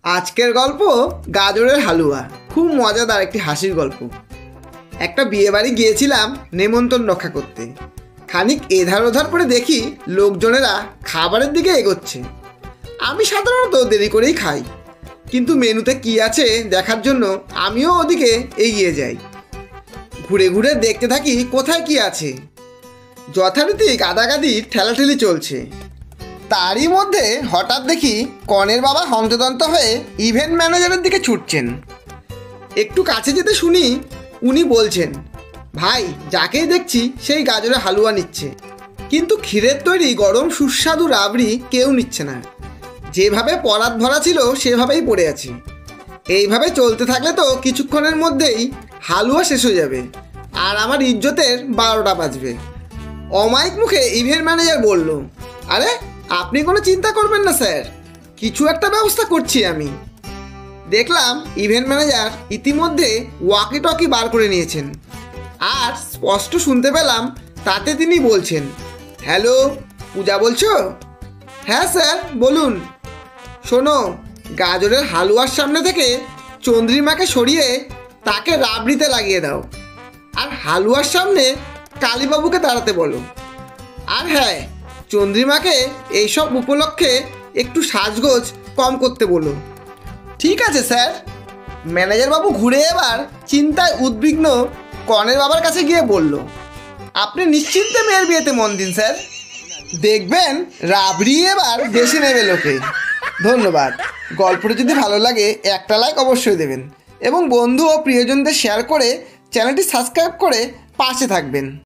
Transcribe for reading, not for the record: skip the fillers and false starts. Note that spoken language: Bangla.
আজকের গল্প গাজরের হালুয়া। খুব মজাদার একটি হাসির গল্প। একটা বিয়ে বাড়ি গিয়েছিলাম নেমন্তন্ন রক্ষা করতে। খানিক এধার ওধার করে দেখি লোকজনেরা খাবারের দিকে এগোচ্ছে। আমি সাধারণত দেরি করেই খাই, কিন্তু মেনুতে কি আছে দেখার জন্য আমিও ওদিকে এগিয়ে যাই। ঘুরে ঘুরে দেখতে থাকি কোথায় কি আছে। যথারীতি গাদাগাদির ঠেলাঠেলি চলছে। তারই মধ্যে হঠাৎ দেখি কনের বাবা হন্তদন্ত হয়ে ইভেন্ট ম্যানেজারের দিকে ছুটছেন। একটু কাছে যেতে শুনি উনি বলছেন, ভাই যাকেই দেখছি সেই গাজরের হালুয়া নিচ্ছে, কিন্তু ক্ষীরের তৈরি গরম সুস্বাদু রাবড়ি কেউ নিচ্ছে না। যেভাবে পরাত ভরা ছিল সেভাবেই পড়ে আছে। এইভাবে চলতে থাকলে তো কিছুক্ষণের মধ্যেই হালুয়া শেষ হয়ে যাবে আর আমার ইজ্জতের 12টা বাজবে। অমায়িক মুখে ইভেন্ট ম্যানেজার বলল, আরে আপনি কোনো চিন্তা করবেন না স্যার, কিছু একটা ব্যবস্থা করছি আমি। দেখলাম ইভেন্ট ম্যানেজার ইতিমধ্যে ওয়াকি টকি বার করে নিয়েছেন, আর স্পষ্ট শুনতে পেলাম তাতে তিনি বলছেন, হ্যালো পূজা বলছো? হ্যাঁ স্যার বলুন। শোনো, গাজরের হালুয়ার সামনে থেকে চন্দ্রিমাকে সরিয়ে তাকে রাবড়িতে লাগিয়ে দাও, আর হালুয়ার সামনে কালীবাবুকে দাঁড়াতে বলো। আর হ্যাঁ, চন্দ্রিমাকে এইসব উপলক্ষে একটু সাজগোজ কম করতে বলো। ঠিক আছে স্যার। ম্যানেজার বাবু ঘুরে এবার চিন্তায় উদ্বিগ্ন কনের বাবার কাছে গিয়ে বলল, আপনি নিশ্চিন্তে মেয়ের বিয়েতে মন দিন স্যার, দেখবেন রাবড়ি এবার বেশি নেবে লোকে। ধন্যবাদ। গল্পটি যদি ভালো লাগে একটা লাইক অবশ্যই দেবেন এবং বন্ধু ও প্রিয়জনদের শেয়ার করে চ্যানেলটি সাবস্ক্রাইব করে পাশে থাকবেন।